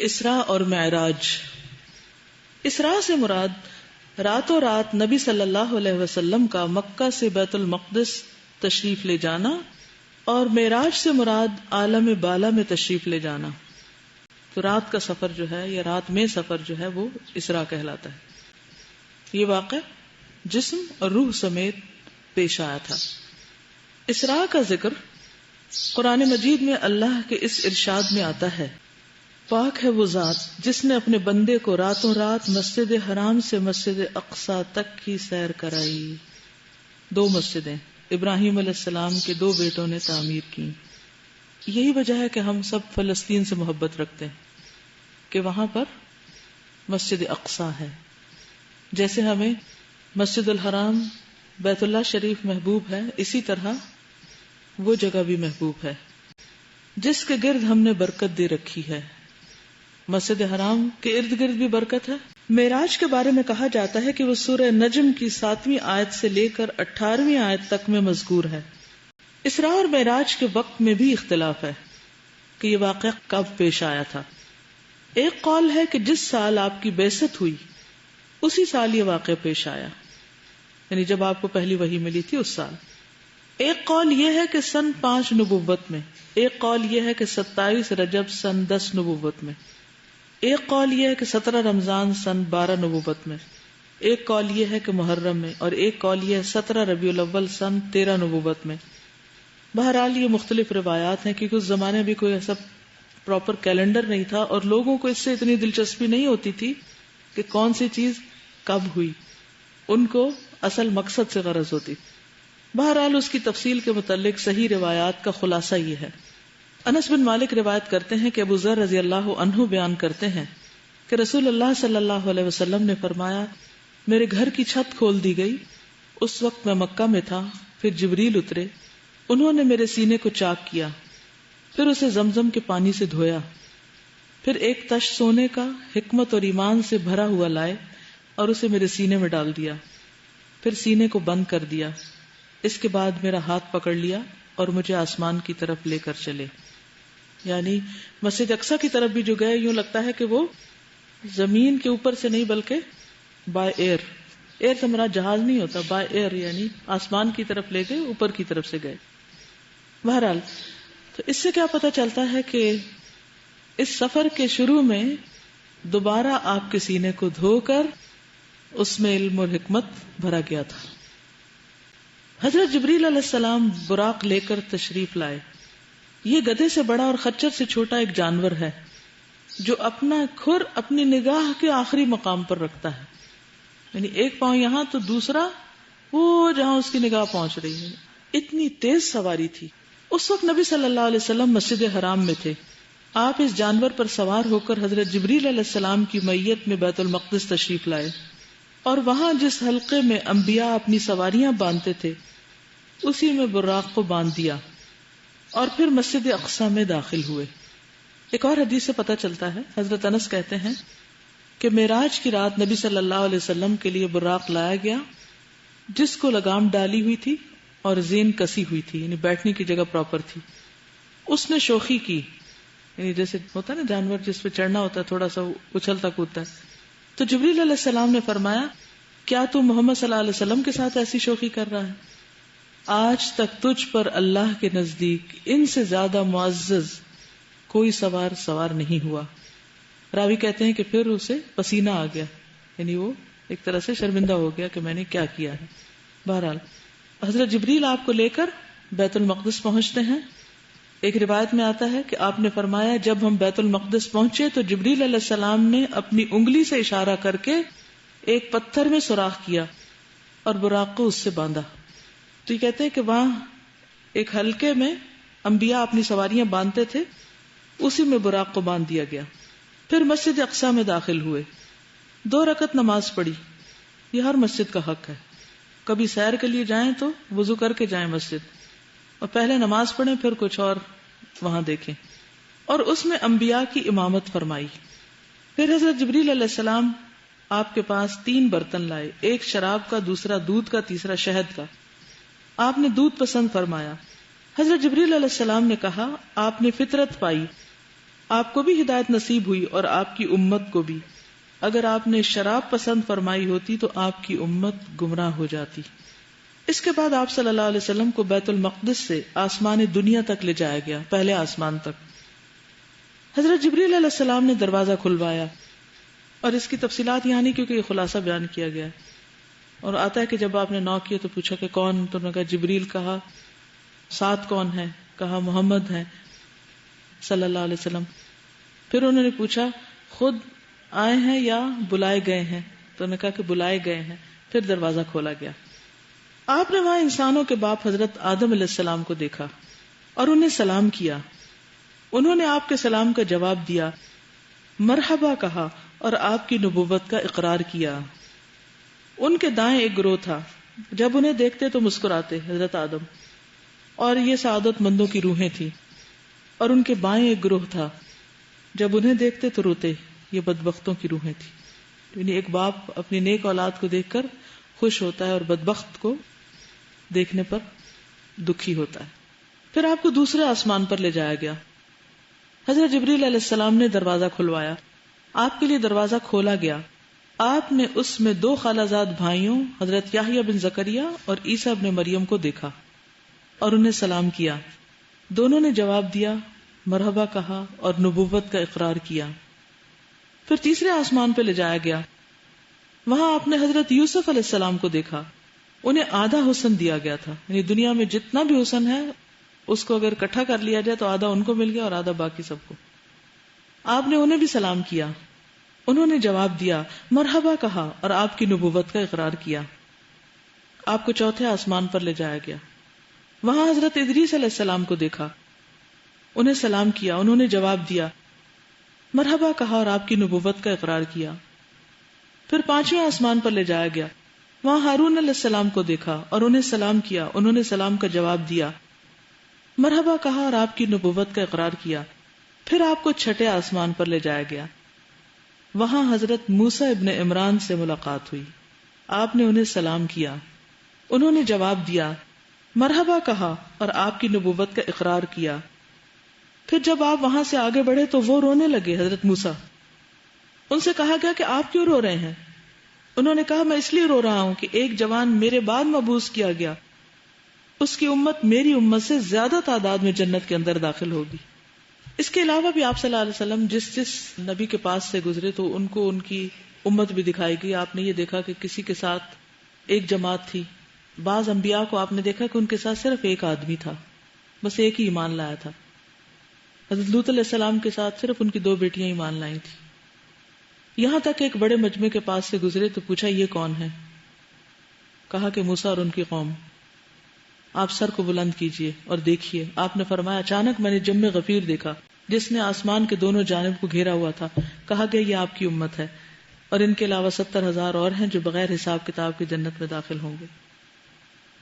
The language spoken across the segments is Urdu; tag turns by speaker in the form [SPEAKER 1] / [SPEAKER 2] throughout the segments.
[SPEAKER 1] اسراء اور معراج. اسراء سے مراد راتوں رات نبی صلی اللہ علیہ وسلم کا مکہ سے بیت المقدس تشریف لے جانا، اور معراج سے مراد عالم بالا میں تشریف لے جانا. تو رات کا سفر جو ہے یا رات میں سفر جو ہے وہ اسراء کہلاتا ہے. یہ واقعہ جسم اور روح سمیت پیش آیا تھا. اسراء کا ذکر قرآن مجید میں اللہ کے اس ارشاد میں آتا ہے: پاک ہے وہ ذات جس نے اپنے بندے کو راتوں رات مسجد حرام سے مسجد اقصی تک کی سیر کرائی. 2 مسجدیں ابراہیم علیہ السلام کے 2 بیٹوں نے تعمیر کی. یہی وجہ ہے کہ ہم سب فلسطین سے محبت رکھتے ہیں کہ وہاں پر مسجد اقصی ہے. جیسے ہمیں مسجد الحرام بیت اللہ شریف محبوب ہے، اسی طرح وہ جگہ بھی محبوب ہے جس کے گرد ہم نے برکت دے رکھی ہے. مسجد حرام کے ارد گرد بھی برکت ہے. معراج کے بارے میں کہا جاتا ہے کہ وہ سورہ نجم کی 7ویں آیت سے لے کر 18ویں آیت تک میں مذکور ہے. اسراء اور معراج کے وقت میں بھی اختلاف ہے کہ یہ واقعہ کب پیش آیا تھا. ایک قول ہے کہ جس سال آپ کی بعثت ہوئی اسی سال یہ واقعہ پیش آیا، یعنی جب آپ کو پہلی وحی ملی تھی اس سال. ایک قول یہ ہے کہ سن 5 نبوت میں، ایک قول یہ ہے کہ 27 رجب سن 10 نبوت میں، ایک قول یہ ہے کہ 17 رمضان سن 12 نبوت میں، ایک قول یہ ہے کہ محرم میں، اور ایک قول یہ ہے 17 ربیع الاول سن 13 نبوت میں. بہرحال یہ مختلف روایات ہیں کیونکہ اس زمانے بھی کوئی ایسا پراپر کیلنڈر نہیں تھا اور لوگوں کو اس سے اتنی دلچسپی نہیں ہوتی تھی کہ کون سی چیز کب ہوئی، ان کو اصل مقصد سے غرض ہوتی. بہرحال اس کی تفصیل کے متعلق صحیح روایات کا خلاصہ یہ ہے. انس بن مالک روایت کرتے ہیں کہ ابو ذر رضی اللہ عنہ بیان کرتے ہیں کہ رسول اللہ صلی اللہ علیہ وسلم نے فرمایا: میرے گھر کی چھت کھول دی گئی، اس وقت میں مکہ میں تھا. پھر جبریل اترے، انہوں نے میرے سینے کو چاک کیا، پھر اسے زمزم کے پانی سے دھویا، پھر ایک تش سونے کا حکمت اور ایمان سے بھرا ہوا لائے اور اسے میرے سینے میں ڈال دیا، پھر سینے کو بند کر دیا. اس کے بعد میرا ہاتھ پکڑ لیا اور مجھے آسمان کی طرف لے کر چلے. یعنی مسجد اقصی کی طرف بھی جو گئے، یوں لگتا ہے کہ وہ زمین کے اوپر سے نہیں بلکہ بائی ایئر. ایئر سے مراد جہاز نہیں ہوتا، بائی ایئر یعنی آسمان کی طرف لے گئے، اوپر کی طرف سے گئے. بہرحال تو اس سے کیا پتہ چلتا ہے کہ اس سفر کے شروع میں دوبارہ آپ کے سینے کو دھو کر اس میں علم اور حکمت بھرا گیا تھا. حضرت جبریل علیہ السلام براق لے کر تشریف لائے. یہ گدھے سے بڑا اور خچر سے چھوٹا ایک جانور ہے جو اپنا کھر اپنی نگاہ کے آخری مقام پر رکھتا ہے، یعنی ایک پاؤں یہاں تو دوسرا وہ جہاں اس کی نگاہ پہنچ رہی ہے. اتنی تیز سواری تھی. اس وقت نبی صلی اللہ علیہ وسلم مسجد حرام میں تھے. آپ اس جانور پر سوار ہو کر حضرت جبریل علیہ السلام کی معیت میں بیت المقدس تشریف لائے، اور وہاں جس حلقے میں انبیاء اپنی سواریاں باندھتے تھے اسی میں براق کو باندھ دیا، اور پھر مسجد اقصی میں داخل ہوئے. ایک اور حدیث سے پتہ چلتا ہے، حضرت انس کہتے ہیں کہ معراج کی رات نبی صلی اللہ علیہ وسلم کے لیے براق لایا گیا جس کو لگام ڈالی ہوئی تھی اور زین کسی ہوئی تھی، یعنی بیٹھنے کی جگہ پراپر تھی. اس نے شوخی کی، یعنی جیسے ہوتا ہے نا جانور جس پہ چڑھنا ہوتا ہے تھوڑا سا اچھلتا کودتا ہے. تو جبریل علیہ السلام نے فرمایا: کیا تو محمد صلی اللہ علیہ وسلم کے ساتھ ایسی شوخی کر رہا ہے؟ آج تک تجھ پر اللہ کے نزدیک ان سے زیادہ معزز کوئی سوار نہیں ہوا. راوی کہتے ہیں کہ پھر اسے پسینہ آ گیا، یعنی وہ ایک طرح سے شرمندہ ہو گیا کہ میں نے کیا کیا ہے. بہرحال حضرت جبریل آپ کو لے کر بیت المقدس پہنچتے ہیں. ایک روایت میں آتا ہے کہ آپ نے فرمایا: جب ہم بیت المقدس پہنچے تو جبریل علیہ السلام نے اپنی انگلی سے اشارہ کر کے ایک پتھر میں سوراخ کیا اور براق کو اس سے باندھا. تو یہ کہتے ہیں کہ وہاں ایک حلقے میں انبیاء اپنی سواریاں باندھتے تھے، اسی میں براق کو باندھ دیا گیا. پھر مسجد اقصی میں داخل ہوئے، 2 رکعت نماز پڑھی. یہ ہر مسجد کا حق ہے. کبھی سیر کے لیے جائیں تو وضو کر کے جائیں مسجد، اور پہلے نماز پڑھیں پھر کچھ اور وہاں دیکھیں. اور اس میں انبیاء کی امامت فرمائی. پھر حضرت جبریل علیہ السلام آپ کے پاس 3 برتن لائے، ایک شراب کا، دوسرا دودھ کا، تیسرا شہد کا. آپ نے دودھ پسند فرمایا. حضرت جبریل علیہ السلام نے کہا: آپ نے فطرت پائی، آپ کو بھی ہدایت نصیب ہوئی اور آپ کی امت کو بھی. اگر آپ نے شراب پسند فرمائی ہوتی تو آپ کی امت گمراہ ہو جاتی. اس کے بعد آپ صلی اللہ علیہ وسلم کو بیت المقدس سے آسمان دنیا تک لے جایا گیا، پہلے آسمان تک. حضرت جبریل علیہ السلام نے دروازہ کھلوایا، اور اس کی تفصیلات یہاں نہیں کیونکہ یہ خلاصہ بیان کیا گیا ہے. اور آتا ہے کہ جب آپ نے نوک کیا تو پوچھا کہ کون، تو انہوں نے کہا جبریل. کہا ساتھ کون ہے؟ کہا محمد ہے صلی اللہ علیہ وسلم. پھر انہوں نے پوچھا خود آئے ہیں یا بلائے گئے ہیں؟ تو انہوں نے کہا کہ بلائے گئے ہیں. پھر دروازہ کھولا گیا. آپ نے وہاں انسانوں کے باپ حضرت آدم علیہ السلام کو دیکھا اور انہیں سلام کیا. انہوں نے آپ کے سلام کا جواب دیا، مرحبا کہا اور آپ کی نبوت کا اقرار کیا. ان کے دائیں ایک گروہ تھا، جب انہیں دیکھتے تو مسکراتے، حضرت آدم، اور یہ سعادت مندوں کی روحیں تھی. اور ان کے بائیں ایک گروہ تھا، جب انہیں دیکھتے تو روتے، یہ بدبختوں کی روحیں تھی. یعنی ایک باپ اپنی نیک اولاد کو دیکھ کر خوش ہوتا ہے اور بدبخت کو دیکھنے پر دکھی ہوتا ہے. پھر آپ کو دوسرے آسمان پر لے جایا گیا. حضرت جبریل علیہ السلام نے دروازہ کھلوایا، آپ کے لیے دروازہ کھولا گیا. آپ نے اس میں 2 خالہ زاد بھائیوں حضرت یحییٰ بن زکریا اور عیسیٰ ابن مریم کو دیکھا اور انہیں سلام کیا. دونوں نے جواب دیا، مرحبا کہا اور نبوت کا اقرار کیا. پھر تیسرے آسمان پہ لے جایا گیا. وہاں آپ نے حضرت یوسف علیہ السلام کو دیکھا. انہیں آدھا حسن دیا گیا تھا، یعنی دنیا میں جتنا بھی حسن ہے اس کو اگر اکٹھا کر لیا جائے تو آدھا ان کو مل گیا اور آدھا باقی سب کو. آپ نے انہیں بھی سلام کیا. انہوں نے جواب دیا، مرحبا کہا اور آپ کی نبوت کا اقرار کیا. آپ کو چوتھے آسمان پر لے جایا گیا. وہاں حضرت ادریس علیہ السلام کو دیکھا. انہیں سلام کیا. انہوں نے جواب دیا، مرحبا کہا اور آپ کی نبوت کا اقرار کیا. پھر 5ویں آسمان پر لے جایا گیا. وہاں ہارون علیہ السلام کو دیکھا اور انہیں سلام کیا. انہوں نے سلام کا جواب دیا، مرحبا کہا اور آپ کی نبوت کا اقرار کیا. پھر آپ کو 6 آسمان پر لے جایا گیا. وہاں حضرت موسیٰ ابن عمران سے ملاقات ہوئی. آپ نے انہیں سلام کیا. انہوں نے جواب دیا، مرحبا کہا اور آپ کی نبوت کا اقرار کیا. پھر جب آپ وہاں سے آگے بڑھے تو وہ رونے لگے. حضرت موسیٰ، ان سے کہا گیا کہ آپ کیوں رو رہے ہیں؟ انہوں نے کہا، میں اس لیے رو رہا ہوں کہ ایک جوان میرے بعد مبعوث کیا گیا، اس کی امت میری امت سے زیادہ تعداد میں جنت کے اندر داخل ہوگی. اس کے علاوہ بھی آپ صلی اللہ علیہ وسلم جس نبی کے پاس سے گزرے تو ان کو ان کی امت بھی دکھائی گئی. آپ نے یہ دیکھا کہ کسی کے ساتھ ایک جماعت تھی. بعض انبیاء کو آپ نے دیکھا کہ ان کے ساتھ صرف ایک آدمی تھا، بس ایک ہی ایمان لایا تھا. حضرت لوط علیہ السلام کے ساتھ صرف ان کی 2 بیٹیاں ایمان لائی تھی. یہاں تک ایک بڑے مجمع کے پاس سے گزرے تو پوچھا، یہ کون ہے؟ کہا کہ موسیٰ اور ان کی قوم. آپ سر کو بلند کیجئے اور دیکھیے. آپ نے فرمایا، اچانک میں نے جم غفیر دیکھا جس نے آسمان کے دونوں جانب کو گھیرا ہوا تھا. کہا گیا، یہ آپ کی امت ہے اور ان کے علاوہ 70,000 اور ہیں جو بغیر حساب کتاب کی جنت میں داخل ہوں گے.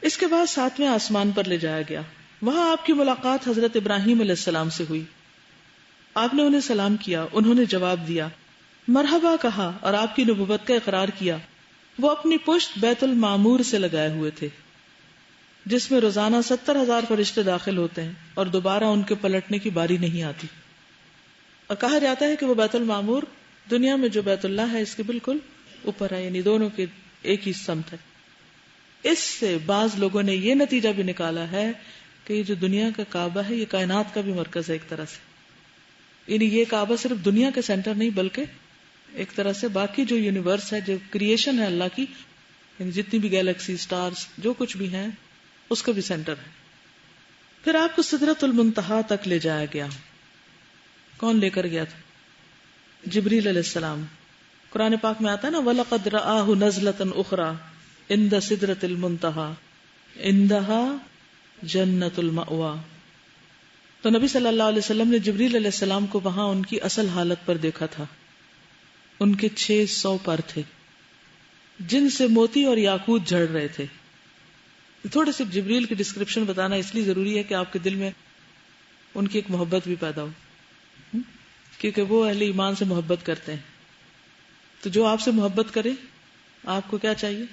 [SPEAKER 1] اس کے بعد 7ویں آسمان پر لے جایا گیا. وہاں آپ کی ملاقات حضرت ابراہیم علیہ السلام سے ہوئی. آپ نے انہیں سلام کیا. انہوں نے جواب دیا، مرحبا کہا اور آپ کی نبوت کا اقرار کیا. وہ اپنی پشت بیت المعمور سے لگائے ہوئے تھے جس میں روزانہ 70,000 فرشتے داخل ہوتے ہیں اور دوبارہ ان کے پلٹنے کی باری نہیں آتی. اور کہا جاتا ہے کہ وہ بیت المعمور دنیا میں جو بیت اللہ ہے اس کے بالکل اوپر ہے، یعنی دونوں کے ایک ہی سمت ہے. اس سے بعض لوگوں نے یہ نتیجہ بھی نکالا ہے کہ یہ جو دنیا کا کعبہ ہے یہ کائنات کا بھی مرکز ہے ایک طرح سے. یعنی یہ کعبہ صرف دنیا کے سینٹر نہیں بلکہ ایک طرح سے باقی جو یونیورس ہے، جو کریشن ہے اللہ کی، یعنی جتنی بھی گیلیکسی، سٹارز، جو کچھ بھی ہیں اس کا بھی سینٹر ہے. پھر آپ کو سدرۃ المنتہا تک لے جایا گیا. کون لے کر گیا تھا؟ جبریل علیہ السلام. قرآن پاک میں آتا ہے نا، وَلَقَدْ رَآهُ نَزْلَةً أُخْرَى عِنْدَ سِدْرَةِ الْمُنتَهَى عِنْدَهَا جَنَّةُ الْمَأْوَى. تو نبی صلی اللہ علیہ وسلم نے جبریل علیہ السلام کو وہاں ان کی اصل حالت پر دیکھا تھا. ان کے 600 پر تھے جن سے موتی اور یاقوت جھڑ رہے تھے. تھوڑے سے جبریل کی ڈسکرپشن بتانا اس لیے ضروری ہے کہ آپ کے دل میں ان کی ایک محبت بھی پیدا ہو، کیونکہ وہ اہل ایمان سے محبت کرتے ہیں. تو جو آپ سے محبت کرے آپ کو کیا چاہیے؟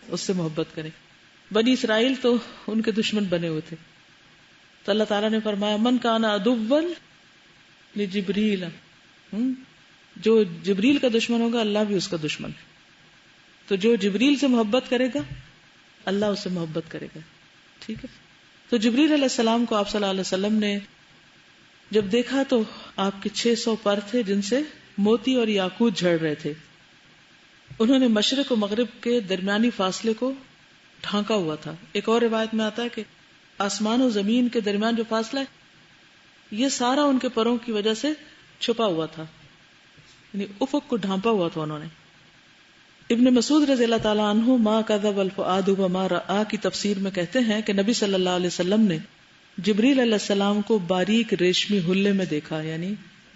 [SPEAKER 1] اس سے محبت کرے. بنی اسرائیل تو ان کے دشمن بنے ہوئے تھے، تو اللہ تعالیٰ نے فرمایا، من کان عدوا لجبریل، جو جبریل کا دشمن ہوگا اللہ بھی اس کا دشمن ہے. تو جو جبریل سے محبت کرے گا اللہ اس سے محبت کرے گا. ٹھیک ہے. تو جبریل علیہ السلام کو آپ صلی اللہ علیہ وسلم نے جب دیکھا تو آپ کے 600 پر تھے جن سے موتی اور یاقوت جھڑ رہے تھے. انہوں نے مشرق و مغرب کے درمیانی فاصلے کو ڈھانکا ہوا تھا. ایک اور روایت میں آتا ہے کہ آسمان و زمین کے درمیان جو فاصلہ ہے یہ سارا ان کے پروں کی وجہ سے چھپا ہوا تھا، یعنی افق کو ڈھانپا ہوا تھا انہوں نے. ابن مسعود رضی اللہ تعالیٰ عنہ ما کذب الفؤاد وما رآ کی تفسیر میں کہتے ہیں کہ نبی صلی اللہ علیہ وسلم نے جبریل علیہ السلام کو باریک ریشمی حلے میں دیکھا، یعنی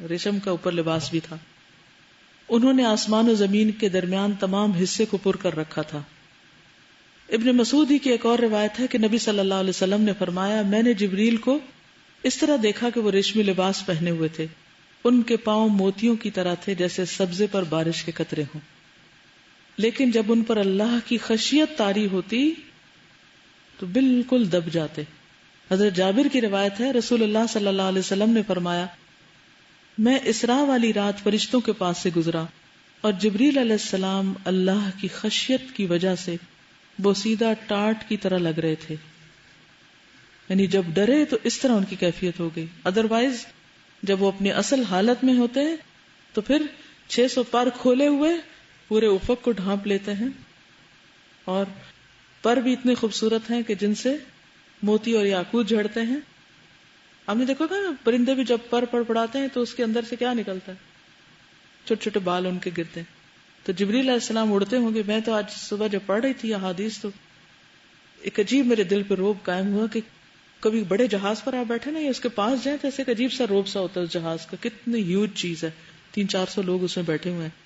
[SPEAKER 1] ریشم کا اوپر لباس بھی تھا. انہوں نے آسمان و زمین کے درمیان تمام حصے کو پر کر رکھا تھا. ابن مسعود ہی کی ایک اور روایت ہے کہ نبی صلی اللہ علیہ وسلم نے فرمایا میں نے جبریل کو اس طرح دیکھا کہ وہ ریشمی لباس پہنے ہوئے تھے، ان کے پاؤں موتیوں کی طرح تھے جیسے سبزے پر بارش کے قطرے ہوں، لیکن جب ان پر اللہ کی خشیت طاری ہوتی تو بالکل دب جاتے. حضرت جابر کی روایت ہے رسول اللہ صلی اللہ علیہ وسلم نے فرمایا میں اسراء والی رات فرشتوں کے پاس سے گزرا اور جبریل علیہ السلام اللہ کی خشیت کی وجہ سے بوسیدہ ٹاٹ کی طرح لگ رہے تھے، یعنی جب ڈرے تو اس طرح ان کی کیفیت ہو گئی. ادروائز جب وہ اپنی اصل حالت میں ہوتے ہیں تو پھر 600 پر کھولے ہوئے پورے افق کو ڈھانپ لیتے ہیں، اور پر بھی اتنے خوبصورت ہیں کہ جن سے موتی اور یاقوت جھڑتے ہیں. آپ نے دیکھا نا پرندے بھی جب پر پڑاتے ہیں تو اس کے اندر سے کیا نکلتا ہے؟ چھوٹے چھوٹے بال ان کے گرتے ہیں. تو جبریل علیہ السلام اڑتے ہوں گے. میں تو آج صبح جب پڑھ رہی تھی احادیث تو ایک عجیب میرے دل پہ روب قائم ہوا کہ کبھی بڑے جہاز پر آپ بیٹھے نا یا اس کے پاس جائیں تو ایسے ایک عجیب سا روب سا ہوتا ہے اس جہاز کا، کتنی ہیوج چیز ہے، 300-400 لوگ اس میں بیٹھے ہوئے ہیں،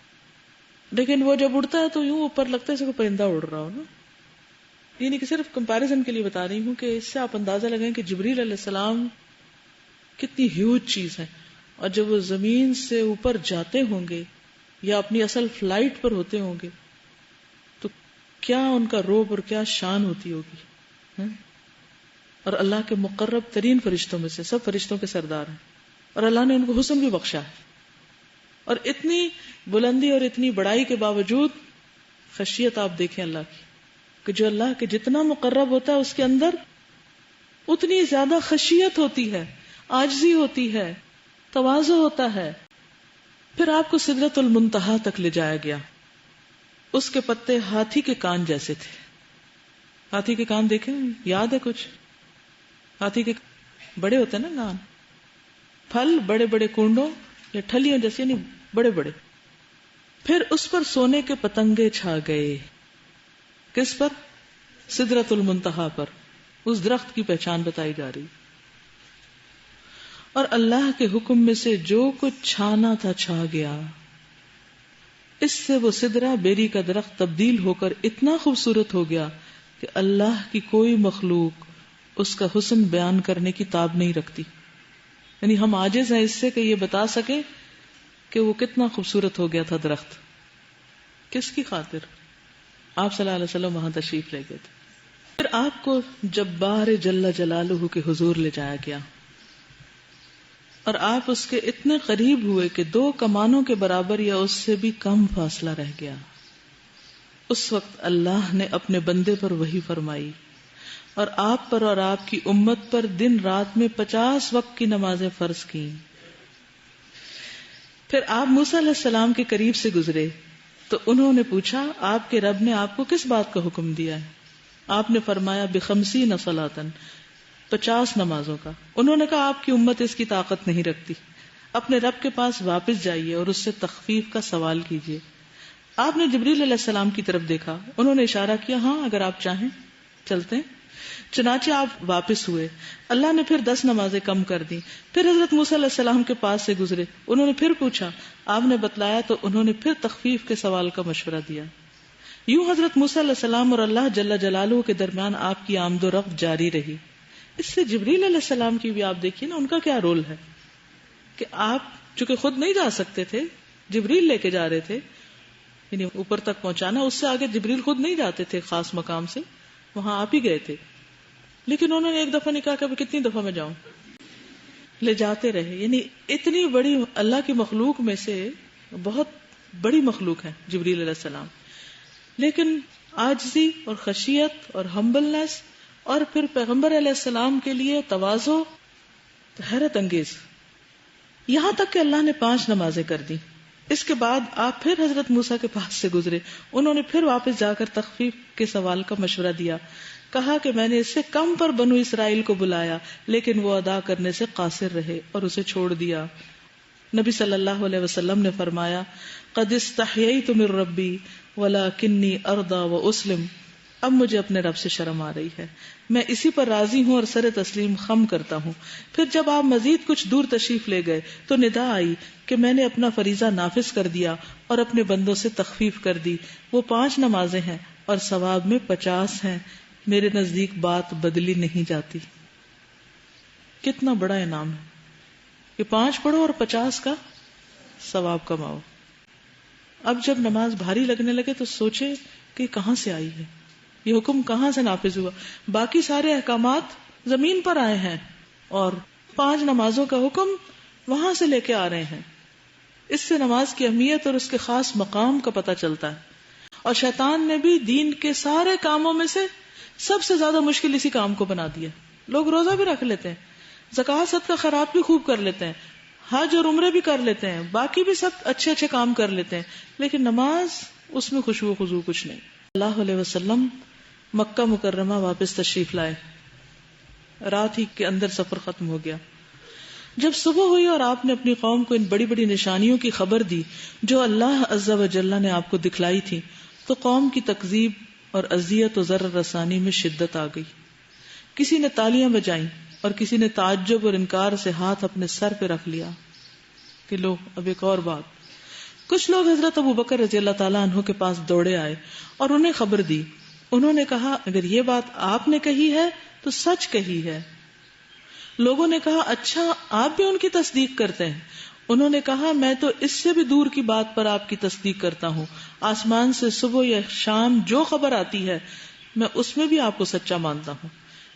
[SPEAKER 1] لیکن وہ جب اڑتا ہے تو یوں اوپر لگتا ہے جیسے کوئی پرندہ اڑ رہا ہو نا. یعنی کہ صرف کمپیریزن کے لیے بتا رہی ہوں کہ اس سے آپ اندازہ لگائیں کہ جبریل علیہ السلام کتنی ہیوج چیز ہے، اور جب وہ زمین سے اوپر جاتے ہوں گے یا اپنی اصل فلائٹ پر ہوتے ہوں گے تو کیا ان کا روب اور کیا شان ہوتی ہوگی. اور اللہ کے مقرب ترین فرشتوں میں سے، سب فرشتوں کے سردار ہیں، اور اللہ نے ان کو حسن بھی بخشا ہے. اور اتنی بلندی اور اتنی بڑائی کے باوجود خشیت آپ دیکھیں اللہ کی، کہ جو اللہ کے جتنا مقرب ہوتا ہے اس کے اندر اتنی زیادہ خشیت ہوتی ہے، عاجزی ہوتی ہے، تواضع ہوتا ہے. پھر آپ کو سدرۃ المنتہا تک لے جایا گیا. اس کے پتے ہاتھی کے کان جیسے تھے. ہاتھی کے کان دیکھیں، یاد ہے کچھ؟ ہاتھی کے بڑے ہوتے ہیں نا کان، پھل بڑے بڑے کنڈوں یا ٹھلیوں جیسے، نہیں بڑے بڑے. پھر اس پر سونے کے پتنگے چھا گئے. کس پر؟ سدرۃ المنتہا پر. اس درخت کی پہچان بتائی جا رہی. اور اللہ کے حکم میں سے جو کچھ چھانا تھا چھا گیا. اس سے وہ سدرہ بیری کا درخت تبدیل ہو کر اتنا خوبصورت ہو گیا کہ اللہ کی کوئی مخلوق اس کا حسن بیان کرنے کی تاب نہیں رکھتی. یعنی ہم عاجز ہیں اس سے کہ یہ بتا سکیں کہ وہ کتنا خوبصورت ہو گیا تھا درخت. کس کی خاطر؟ آپ صلی اللہ علیہ وسلم وہاں تشریف لے گئے تھے. پھر آپ کو جبار جل جلالہ کے حضور لے جایا گیا اور آپ اس کے اتنے قریب ہوئے کہ 2 کمانوں کے برابر یا اس سے بھی کم فاصلہ رہ گیا. اس وقت اللہ نے اپنے بندے پر وحی فرمائی اور آپ پر اور آپ کی امت پر دن رات میں 50 وقت کی نمازیں فرض کی. پھر آپ موسیٰ علیہ السلام کے قریب سے گزرے تو انہوں نے پوچھا آپ کے رب نے آپ کو کس بات کا حکم دیا ہے؟ آپ نے فرمایا ب50 صلاۃ، 50 نمازوں کا. انہوں نے کہا آپ کی امت اس کی طاقت نہیں رکھتی، اپنے رب کے پاس واپس جائیے اور اس سے تخفیف کا سوال کیجیے. آپ نے جبریل علیہ السلام کی طرف دیکھا، انہوں نے اشارہ کیا ہاں اگر آپ چاہیں چلتے ہیں. چنانچہ آپ واپس ہوئے. اللہ نے پھر 10 نمازیں کم کر دی. پھر حضرت موسیٰ علیہ السلام کے پاس سے گزرے، انہوں نے پھر پوچھا، آپ نے بتلایا تو انہوں نے پھر تخفیف کے سوال کا مشورہ دیا. یوں حضرت موسیٰ علیہ السلام اور اللہ جل جلالہ کے درمیان آپ کی آمد و رفت جاری رہی. اس سے جبریل علیہ السلام کی بھی آپ دیکھیے نا، ان کا کیا رول ہے کہ آپ چونکہ خود نہیں جا سکتے تھے، جبریل لے کے جا رہے تھے، یعنی اوپر تک پہنچانا. اس سے آگے جبریل خود نہیں جاتے تھے خاص مقام سے، وہاں آپ ہی گئے تھے. لیکن انہوں نے ایک دفعہ نہیں کہا کہ کتنی دفعہ میں جاؤں. لے جاتے رہے. یعنی اتنی بڑی اللہ کی مخلوق میں سے بہت بڑی مخلوق ہے جبریل علیہ السلام، لیکن عاجزی اور خشیت اور ہمبلنس اور پھر پیغمبر علیہ السلام کے لیے تواضع حیرت انگیز. یہاں تک کہ اللہ نے 5 نمازیں کر دی. اس کے بعد آپ پھر حضرت موسیٰ کے پاس سے گزرے. انہوں نے پھر واپس جا کر تخفیف کے سوال کا مشورہ دیا. کہا کہ میں نے اس سے کم پر بنو اسرائیل کو بلایا لیکن وہ ادا کرنے سے قاصر رہے اور اسے چھوڑ دیا. نبی صلی اللہ علیہ وسلم نے فرمایا قد استحییت من ربی ولکنی ارضی واسلم. اب مجھے اپنے رب سے شرم آ رہی ہے، میں اسی پر راضی ہوں اور سر تسلیم خم کرتا ہوں. پھر جب آپ مزید کچھ دور تشریف لے گئے تو ندا آئی کہ میں نے اپنا فریضہ نافذ کر دیا اور اپنے بندوں سے تخفیف کر دی. وہ 5 نمازیں ہیں اور ثواب میں 50 ہیں. میرے نزدیک بات بدلی نہیں جاتی. کتنا بڑا انعام ہے کہ 5 پڑھو اور 50 کا ثواب کماؤ. اب جب نماز بھاری لگنے لگے تو سوچے کہ کہاں سے آئی ہے، یہ حکم کہاں سے نافذ ہوا. باقی سارے احکامات زمین پر آئے ہیں اور 5 نمازوں کا حکم وہاں سے لے کے آ رہے ہیں. اس سے نماز کی اہمیت اور اس کے خاص مقام کا پتہ چلتا ہے. اور شیطان نے بھی دین کے سارے کاموں میں سے سب سے زیادہ مشکل اسی کام کو بنا دیا. لوگ روزہ بھی رکھ لیتے ہیں، زکوٰۃ صدقہ خیرات بھی خوب کر لیتے ہیں، حج اور عمرے بھی کر لیتے ہیں، باقی بھی سب اچھے اچھے کام کر لیتے ہیں، لیکن نماز اس میں خشوع و خضوع کچھ نہیں. اللہ علیہ وسلم مکہ مکرمہ واپس تشریف لائے. رات ہی کے اندر سفر ختم ہو گیا. جب صبح ہوئی اور آپ نے اپنی قوم کو ان بڑی بڑی نشانیوں کی خبر دی جو اللہ عز و جل نے آپ کو دکھلائی تھی تو قوم کی تکذیب اور اذیت و ضرر رسانی میں شدت آ گئی. کسی نے تالیاں بجائیں اور کسی نے تعجب اور انکار سے ہاتھ اپنے سر پہ رکھ لیا کہ لو اب ایک اور بات. کچھ لوگ حضرت ابو بکر رضی اللہ تعالیٰ عنہ کے پاس دوڑے آئے اور انہیں خبر دی. انہوں نے کہا اگر یہ بات آپ نے کہی ہے تو سچ کہی ہے. لوگوں نے کہا اچھا آپ بھی ان کی تصدیق کرتے ہیں؟ انہوں نے کہا میں تو اس سے بھی دور کی بات پر آپ کی تصدیق کرتا ہوں. آسمان سے صبح یا شام جو خبر آتی ہے میں اس میں بھی آپ کو سچا مانتا ہوں.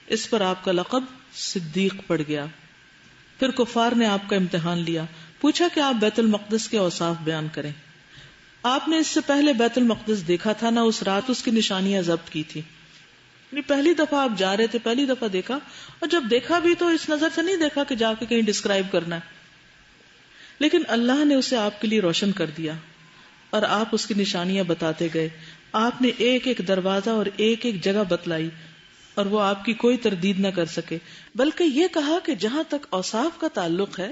[SPEAKER 1] اس پر آپ کا لقب صدیق پڑ گیا. پھر کفار نے آپ کا امتحان لیا، پوچھا کہ آپ بیت المقدس کے اوصاف بیان کریں. آپ نے اس سے پہلے بیت المقدس دیکھا تھا نہ اس رات اس کی نشانیاں ضبط کی تھی. پہلی دفعہ آپ جا رہے تھے، پہلی دفعہ دیکھا، اور جب دیکھا بھی تو اس نظر سے نہیں دیکھا کہ جا کے کہیں ڈسکرائب کرنا ہے. لیکن اللہ نے اسے آپ کے لیے روشن کر دیا اور آپ اس کی نشانیاں بتاتے گئے. آپ نے ایک ایک دروازہ اور ایک ایک جگہ بتلائی اور وہ آپ کی کوئی تردید نہ کر سکے، بلکہ یہ کہا کہ جہاں تک اوصاف کا تعلق ہے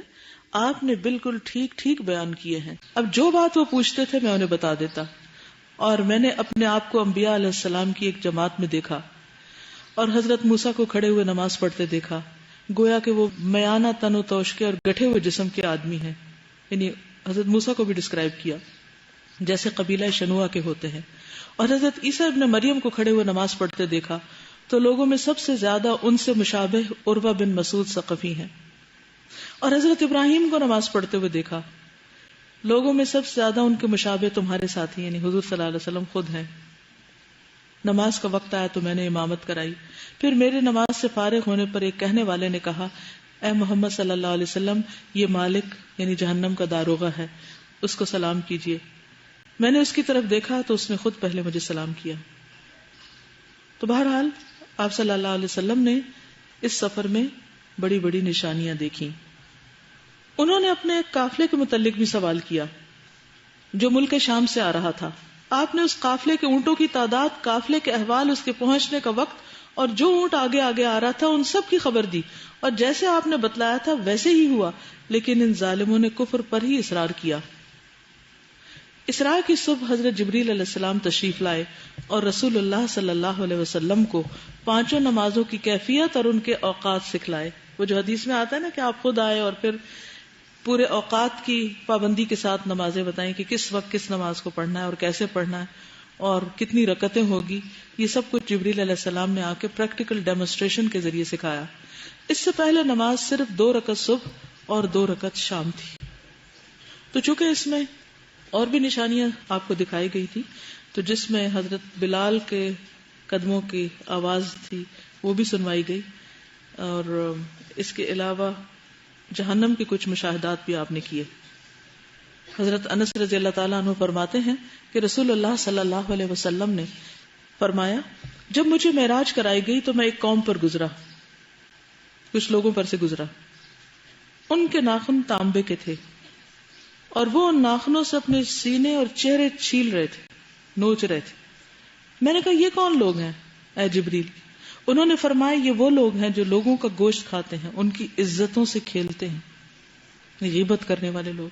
[SPEAKER 1] آپ نے بالکل ٹھیک ٹھیک بیان کیے ہیں. اب جو بات وہ پوچھتے تھے میں انہیں بتا دیتا. اور میں نے اپنے آپ کو انبیاء علیہ السلام کی ایک جماعت میں دیکھا اور حضرت موسیٰ کو کھڑے ہوئے نماز پڑھتے دیکھا، گویا کہ وہ میانہ تن و توشکے اور گٹھے ہوئے جسم کے آدمی ہیں. یعنی حضرت موسیٰ کو بھی ڈسکرائب کیا جیسے قبیلہ شنوع کے ہوتے ہیں. اور حضرت عیسیٰ ابن مریم کو کھڑے ہوئے نماز پڑھتے دیکھا تو لوگوں میں سب سے زیادہ ان سے مشابہ عروہ بن مسعود ثقفی ہیں. اور حضرت ابراہیم کو نماز پڑھتے ہوئے دیکھا، لوگوں میں سب سے زیادہ ان کے مشابہ تمہارے ساتھی یعنی حضور صلی اللہ علیہ وسلم خود ہیں. نماز کا وقت آیا تو میں نے امامت کرائی. پھر میرے نماز سے فارغ ہونے پر ایک کہنے والے نے کہا اے محمد صلی اللہ علیہ وسلم یہ مالک یعنی جہنم کا داروغہ ہے، اس کو سلام کیجئے. میں نے اس کی طرف دیکھا تو اس نے خود پہلے مجھے سلام کیا. تو بہرحال آپ صلی اللہ علیہ وسلم نے اس سفر میں بڑی بڑی نشانیاں دیکھی. انہوں نے اپنے ایک قافلے کے متعلق بھی سوال کیا جو ملک شام سے آ رہا تھا. آپ نے اس قافلے کے اونٹوں کی تعداد، قافلے کے احوال، اس کے پہنچنے کا وقت اور جو اونٹ آگے آگے آ رہا تھا ان سب کی خبر دی. اور جیسے آپ نے بتلایا تھا ویسے ہی ہوا، لیکن ان ظالموں نے کفر پر ہی اصرار کیا. اسراء کی صبح حضرت جبریل علیہ السلام تشریف لائے اور رسول اللہ صلی اللہ علیہ وسلم کو 5 نمازوں کی کیفیت اور ان کے اوقات سکھلائے. وہ جو حدیث میں آتا ہے نا کہ آپ خود آئے اور پھر پورے اوقات کی پابندی کے ساتھ نمازیں بتائیں کہ کس وقت کس نماز کو پڑھنا ہے اور کیسے پڑھنا ہے اور کتنی رکعتیں ہوگی. یہ سب کچھ جبریل علیہ السلام نے آ کے پریکٹیکل ڈیمونسٹریشن کے ذریعے سکھایا. اس سے پہلے نماز صرف 2 رکعت صبح اور 2 رکعت شام تھی. تو چونکہ اس میں اور بھی نشانیاں آپ کو دکھائی گئی تھی، تو جس میں حضرت بلال کے قدموں کی آواز تھی وہ بھی سنوائی گئی. اور اس کے علاوہ جہنم کے کچھ مشاہدات بھی آپ نے کیے. حضرت انس رضی اللہ تعالیٰ عنہ فرماتے ہیں کہ رسول اللہ صلی اللہ علیہ وسلم نے فرمایا جب مجھے معراج کرائی گئی تو میں ایک قوم پر گزرا, کچھ لوگوں پر سے گزرا. ان کے ناخن تانبے کے تھے اور وہ ان ناخنوں سے اپنے سینے اور چہرے چھیل رہے تھے, نوچ رہے تھے. میں نے کہا یہ کون لوگ ہیں اے جبریل؟ انہوں نے فرمایا یہ وہ لوگ ہیں جو لوگوں کا گوشت کھاتے ہیں, ان کی عزتوں سے کھیلتے ہیں, غیبت کرنے والے لوگ.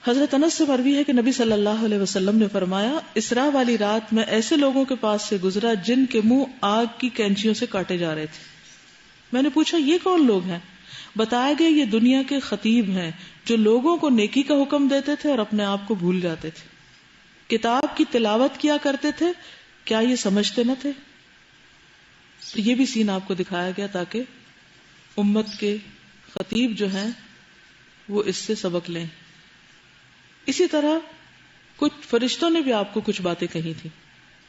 [SPEAKER 1] حضرت انس سے مروی ہے کہ نبی صلی اللہ علیہ وسلم نے فرمایا اسراء والی رات میں ایسے لوگوں کے پاس سے گزرا جن کے منہ آگ کی کینچیوں سے کاٹے جا رہے تھے. میں نے پوچھا یہ کون لوگ ہیں؟ بتایا گیا یہ دنیا کے خطیب ہیں جو لوگوں کو نیکی کا حکم دیتے تھے اور اپنے آپ کو بھول جاتے تھے, کتاب کی تلاوت کیا کرتے تھے, کیا یہ سمجھتے نہ تھے؟ تو یہ بھی سین آپ کو دکھایا گیا تاکہ امت کے خطیب جو ہیں وہ اس سے سبق لیں. اسی طرح کچھ فرشتوں نے بھی آپ کو کچھ باتیں کہی تھی,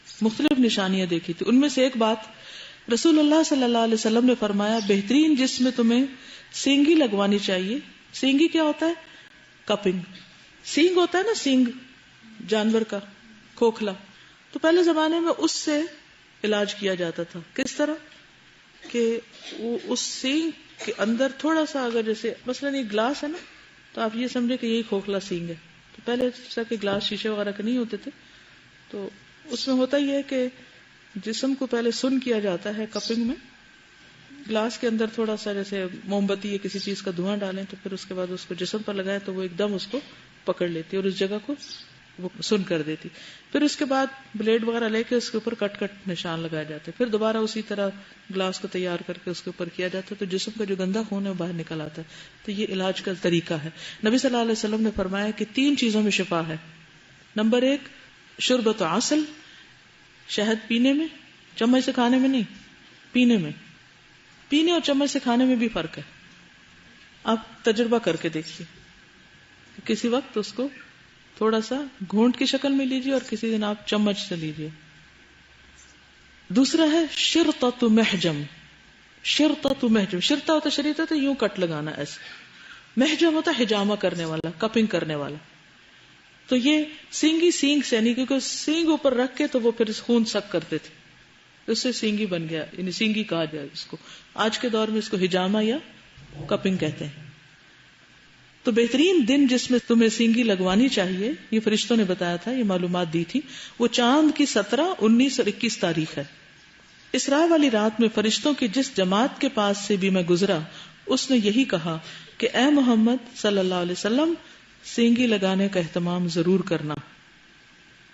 [SPEAKER 1] مختلف نشانیاں دیکھی تھی. ان میں سے ایک بات رسول اللہ صلی اللہ علیہ وسلم نے فرمایا بہترین جسم میں تمہیں سینگی لگوانی چاہیے. سینگی کیا ہوتا ہے؟ کپنگ. سینگ ہوتا ہے نا, سینگ جانور کا کھوکھلا, تو پہلے زمانے میں اس سے علاج کیا جاتا تھا. کس طرح کہ وہ اس سینگ کے اندر تھوڑا سا اگر جیسے مثلا یہ گلاس ہے نا, تو آپ یہ سمجھے کہ یہی کھوکھلا سینگ ہے. تو پہلے اس طرح کے گلاس شیشے وغیرہ کے نہیں ہوتے تھے, تو اس میں ہوتا یہ ہے کہ جسم کو پہلے سن کیا جاتا ہے کپنگ میں, گلاس کے اندر تھوڑا سا جیسے موم بتی یا کسی چیز کا دھواں ڈالیں تو پھر اس کے بعد اس کو جسم پر لگائے تو وہ ایک دم اس کو پکڑ لیتی اور اس جگہ کو وہ سن کر دیتی. پھر اس کے بعد بلیڈ وغیرہ لے کے اس کے اوپر کٹ کٹ نشان لگائے جاتے, پھر دوبارہ اسی طرح گلاس کو تیار کر کے اس کے اوپر کیا جاتا ہے, تو جسم کا جو گندا خون ہے وہ باہر نکل آتا ہے. تو یہ علاج کا طریقہ ہے. نبی صلی اللہ علیہ وسلم نے فرمایا کہ 3 چیزوں میں شفا ہے. نمبر 1 شربت عسل, شہد پینے میں, چمچ سے کھانے میں نہیں, پینے میں. پینے اور چمچ سے کھانے میں بھی فرق ہے. آپ تجربہ کر کے دیکھیے, کسی وقت اس کو تھوڑا سا گھونٹ کی شکل میں لیجیے اور کسی دن آپ چمچ سے لیجیے. دوسرا ہے شرطۃ محجم. شرطۃ محجم, شرطہ ہوتا شریطہ تو یوں کٹ لگانا ایسے, محجم ہوتا حجامہ کرنے والا, کپنگ کرنے والا. تو یہ سینگی سینگ سے نہیں, کیونکہ سینگ اوپر رکھ کے تو وہ پھر خون سک کرتے تھے, اس سے سینگی بن گیا, یعنی سینگی کہا جائے اس کو. آج کے دور میں اس کو حجامہ یا کپنگ کہتے ہیں. تو بہترین دن جس میں تمہیں سینگی لگوانی چاہیے, یہ فرشتوں نے بتایا تھا, یہ معلومات دی تھی, وہ چاند کی 17, 19 اور 21 تاریخ ہے. اسراء والی رات میں فرشتوں کی جس جماعت کے پاس سے بھی میں گزرا, اس نے یہی کہا کہ اے محمد صلی اللہ علیہ وسلم سینگی لگانے کا اہتمام ضرور کرنا.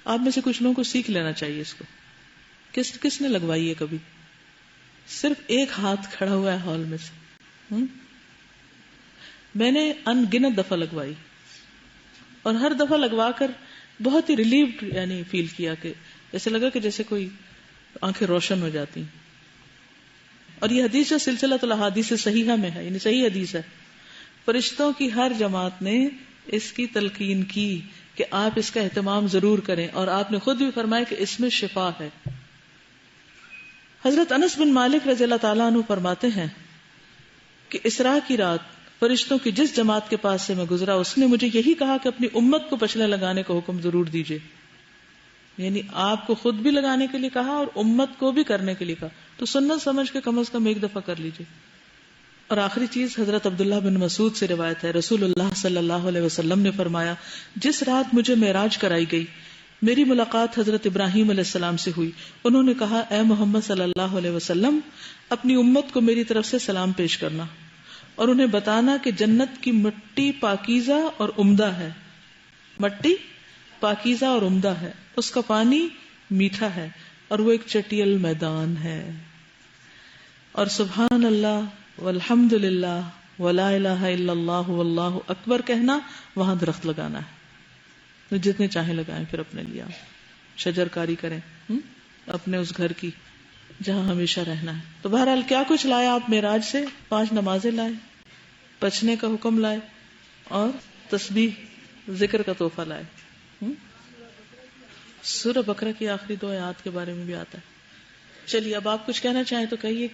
[SPEAKER 1] آپ میں سے کچھ لوگوں کو سیکھ لینا چاہیے اس کو. کس نے لگوائی ہے کبھی؟ صرف ایک ہاتھ کھڑا ہوا ہے ہال میں سے. میں نے ان گنت دفعہ لگوائی, اور ہر دفعہ لگوا کر بہت ہی ریلیوڈ یعنی فیل کیا, کہ ایسے لگا کہ جیسے کوئی آنکھیں روشن ہو جاتی. اور یہ حدیث جو سلسلہ الاحادیث صحیحہ میں ہے, یعنی صحیح حدیث ہے, فرشتوں کی ہر جماعت نے اس کی تلقین کی کہ آپ اس کا اہتمام ضرور کریں, اور آپ نے خود بھی فرمایا کہ اس میں شفا ہے. حضرت انس بن مالک رضی اللہ تعالیٰ عنہ فرماتے ہیں کہ اسراء کی رات فرشتوں کی جس جماعت کے پاس سے میں گزرا, اس نے مجھے یہی کہا کہ اپنی امت کو پچھلے لگانے کا حکم ضرور دیجیے. یعنی آپ کو خود بھی لگانے کے لیے کہا اور امت کو بھی کرنے کے لیے کہا, تو سنت سمجھ کے کم از کم ایک دفعہ کر لیجیے. اور آخری چیز حضرت عبداللہ بن مسعود سے روایت ہے, رسول اللہ صلی اللہ علیہ وسلم نے فرمایا جس رات مجھے معراج کرائی گئی میری ملاقات حضرت ابراہیم علیہ السلام سے ہوئی. انہوں نے کہا اے محمد صلی اللہ علیہ وسلم اپنی امت کو میری طرف سے سلام پیش کرنا, اور انہیں بتانا کہ جنت کی مٹی پاکیزہ اور عمدہ ہے. مٹی پاکیزہ اور عمدہ ہے, اس کا پانی میٹھا ہے, اور وہ ایک چٹیل میدان ہے. اور سبحان اللہ والحمد للہ ولا الہ الا اللہ واللہ اکبر کہنا, وہاں درخت لگانا ہے. جتنے چاہیں لگائیں, پھر اپنے لیے شجر کاری کریں اپنے اس گھر کی جہاں ہمیشہ رہنا ہے. تو بہرحال کیا کچھ لائے آپ معراج سے؟ 5 نمازیں لائے, بچنے کا حکم لائے, اور تسبیح ذکر کا تحفہ لائے. سورہ بقرہ کی آخری 2 آیات کے بارے میں بھی آتا ہے. چلیے اب آپ کچھ کہنا چاہیں تو کہیے.